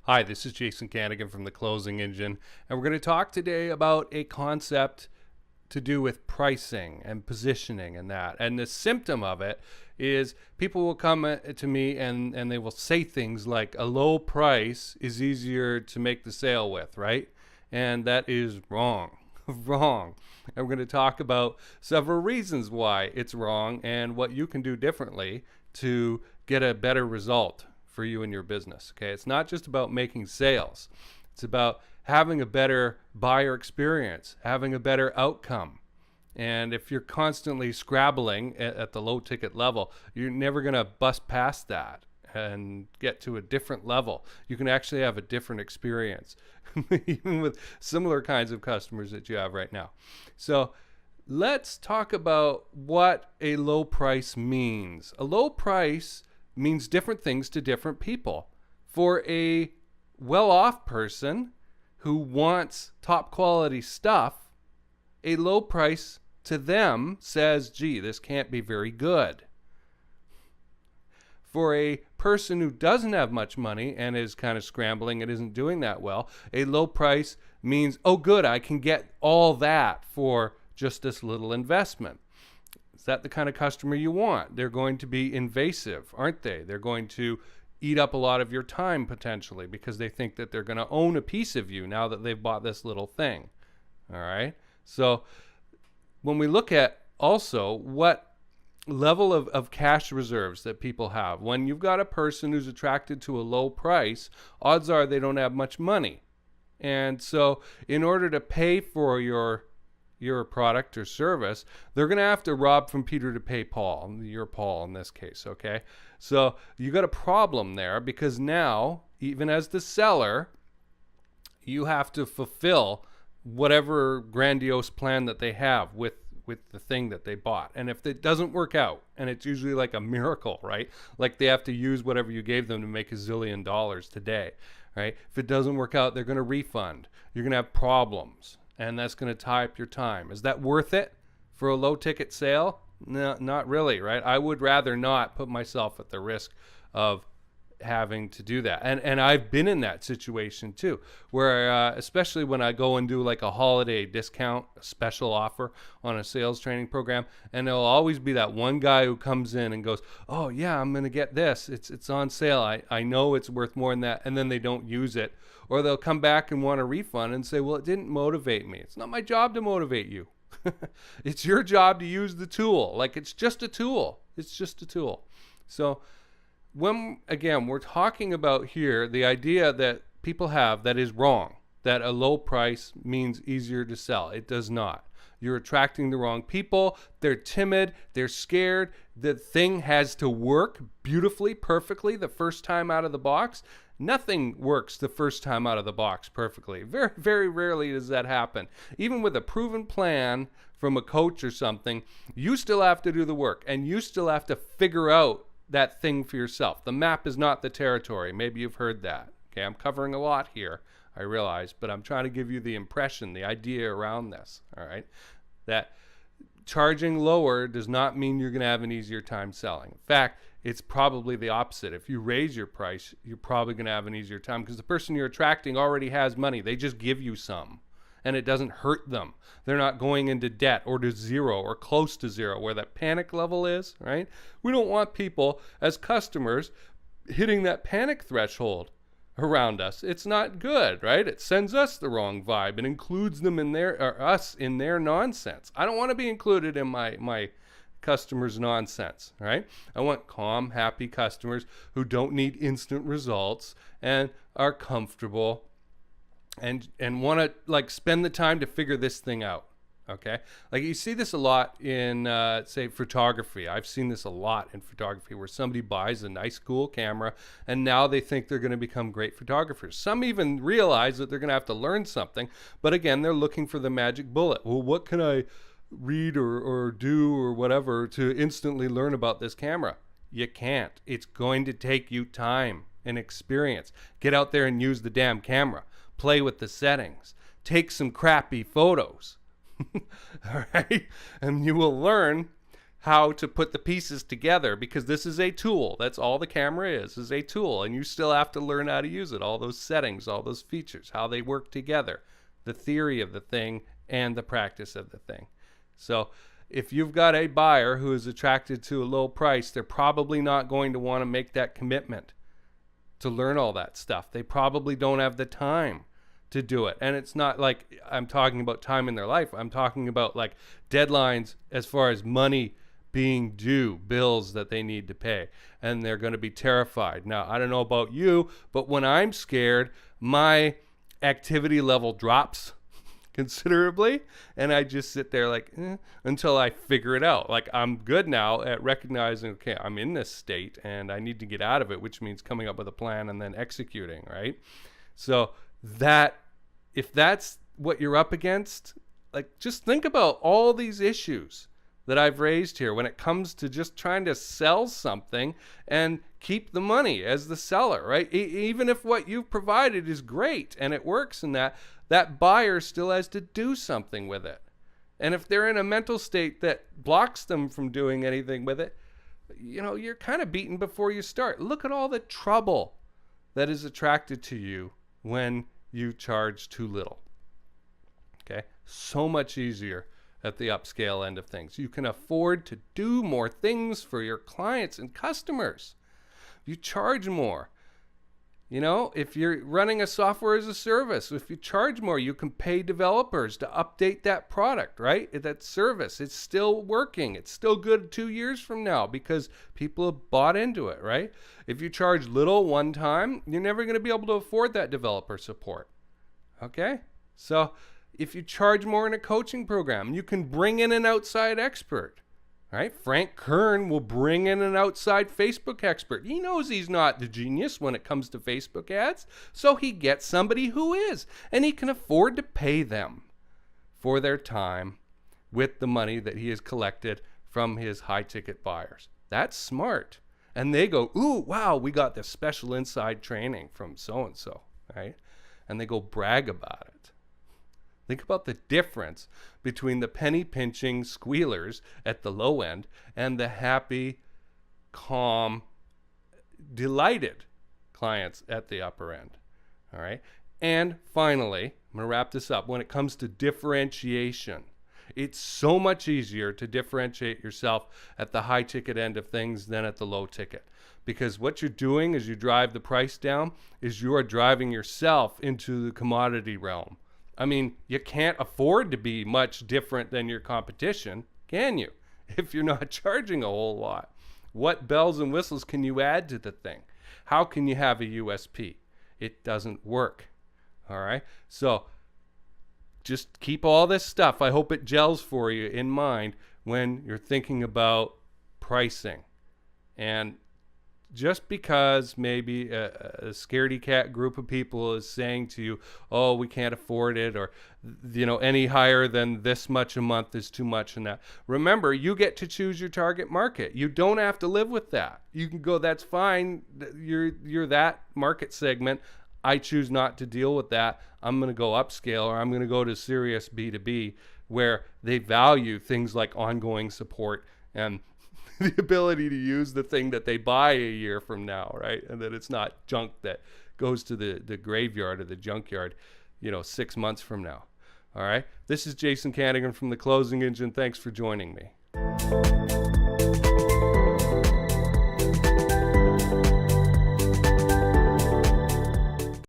Hi, this is Jason Kanigan from The Closing Engine, and we're going to talk today about a concept to do with pricing and positioning and that. And the symptom of it is people will come to me and they will say things like a low price is easier to make the sale with, right? And that is wrong. Wrong. And we're going to talk about several reasons why it's wrong and what you can do differently to get a better result for you and your business. Okay, it's not just about making sales. It's about having a better buyer experience, having a better outcome. And if you're constantly scrabbling at the low ticket level, you're never going to bust past that and get to a different level. You can actually have a different experience, even with similar kinds of customers that you have right now. So let's talk about what a low price means. A low price means different things to different people. For a well-off person who wants top quality stuff, a low price to them says, gee, this can't be very good. For a person who doesn't have much money and is kind of scrambling and isn't doing that well, a low price means, oh good, I can get all that for just this little investment. Is that the kind of customer you want? They're going to be invasive, aren't they? They're going to eat up a lot of your time potentially because they think that they're going to own a piece of you now that they've bought this little thing. All right? So when we look at also what level of cash reserves that people have, when you've got a person who's attracted to a low price, odds are they don't have much money. And so in order to pay for your product or service, they're going to have to rob from Peter to pay Paul. You're Paul in this case, okay? So you got a problem there because now, even as the seller, you have to fulfill whatever grandiose plan that they have with the thing that they bought. And if it doesn't work out, and it's usually like a miracle, right? Like they have to use whatever you gave them to make $1 zillion today, right? If it doesn't work out, they're going to refund. You're going to have problems. And that's going to tie up your time. Is that worth it for a low ticket sale? No, not really, right? I would rather not put myself at the risk of having to do that. And I've been in that situation too, where especially when I go and do like a holiday discount, a special offer on a sales training program, and there'll always be that one guy who comes in and goes, oh yeah, I'm going to get this. It's on sale. I know it's worth more than that. And then they don't use it. Or they'll come back and want a refund and say, well, it didn't motivate me. It's not my job to motivate you. It's your job to use the tool. Like it's just a tool. It's just a tool. So when, again, we're talking about here the idea that people have that is wrong, that a low price means easier to sell. It does not. You're attracting the wrong people. They're timid. They're scared. The thing has to work beautifully, perfectly the first time out of the box. Nothing works the first time out of the box perfectly. Very, very rarely does that happen. Even with a proven plan from a coach or something, you still have to do the work and you still have to figure out that thing for yourself. The map is not the territory. Maybe you've heard that. Okay, I'm covering a lot here, I realize, but I'm trying to give you the impression, the idea around this, all right? That charging lower does not mean you're going to have an easier time selling. In fact, it's probably the opposite. If you raise your price, you're probably going to have an easier time because the person you're attracting already has money. They just give you some, and it doesn't hurt them. They're not going into debt or to zero or close to zero where that panic level is, right? We don't want people as customers hitting that panic threshold around us. It's not good, right? It sends us the wrong vibe. It includes them in their, or us in their nonsense. I don't want to be included in my customers' nonsense, right? I want calm, happy customers who don't need instant results and are comfortable and want to like spend the time to figure this thing out. Okay, like you see this a lot in say photography. I've seen this a lot in photography where somebody buys a nice cool camera and now they think they're going to become great photographers. Some even realize that they're going to have to learn something, but again, they're looking for the magic bullet. Well, what can I read or do or whatever to instantly learn about this camera? You can't. It's going to take you time and experience. Get out there and use the damn camera. Play with the settings. Take some crappy photos. All right? And you will learn how to put the pieces together, because this is a tool. That's all the camera is a tool, and you still have to learn how to use it, all those settings, all those features, how they work together, the theory of the thing and the practice of the thing. So if you've got a buyer who is attracted to a low price, they're probably not going to want to make that commitment to learn all that stuff. They probably don't have the time to do it. And it's not like I'm talking about time in their life. I'm talking about like deadlines as far as money being due, bills that they need to pay, and they're going to be terrified. Now, I don't know about you, but when I'm scared, my activity level drops considerably, and I just sit there like until I figure it out. Like, I'm good now at recognizing, okay, I'm in this state and I need to get out of it, which means coming up with a plan and then executing, right? So that, if that's what you're up against, like, just think about all these issues that I've raised here when it comes to just trying to sell something and keep the money as the seller, right? Even if what you've provided is great and it works, and that buyer still has to do something with it. And if they're in a mental state that blocks them from doing anything with it, you're kind of beaten before you start. Look at all the trouble that is attracted to you when you charge too little. Okay? So much easier at the upscale end of things. You can afford to do more things for your clients and customers. You charge more. If you're running a software as a service, if you charge more, you can pay developers to update that product, right? That service, it's still working. It's still good 2 years from now because people have bought into it, right? If you charge little one time, you're never going to be able to afford that developer support. Okay? So if you charge more in a coaching program, you can bring in an outside expert, right? Frank Kern will bring in an outside Facebook expert. He knows he's not the genius when it comes to Facebook ads, so he gets somebody who is, and he can afford to pay them for their time with the money that he has collected from his high-ticket buyers. That's smart. And they go, ooh, wow, we got this special inside training from so-and-so, right? And they go brag about it. Think about the difference between the penny-pinching squealers at the low end and the happy, calm, delighted clients at the upper end. All right? And finally, I'm going to wrap this up. When it comes to differentiation, it's so much easier to differentiate yourself at the high-ticket end of things than at the low-ticket. Because what you're doing as you drive the price down is you are driving yourself into the commodity realm. I mean, you can't afford to be much different than your competition, can you? If you're not charging a whole lot. What bells and whistles can you add to the thing? How can you have a USP? It doesn't work. All right? So just keep all this stuff. I hope it gels for you in mind when you're thinking about pricing. And just because maybe a scaredy cat group of people is saying to you, oh, we can't afford it, or any higher than this much a month is too much, and that. Remember, you get to choose your target market. You don't have to live with that. You can go, that's fine. You're that market segment. I choose not to deal with that. I'm going to go upscale, or I'm going to go to serious B2B where they value things like ongoing support and the ability to use the thing that they buy a year from now, right? And that it's not junk that goes to the graveyard or the junkyard, 6 months from now. All right? This is Jason Kanigan from The Closing Engine. Thanks for joining me.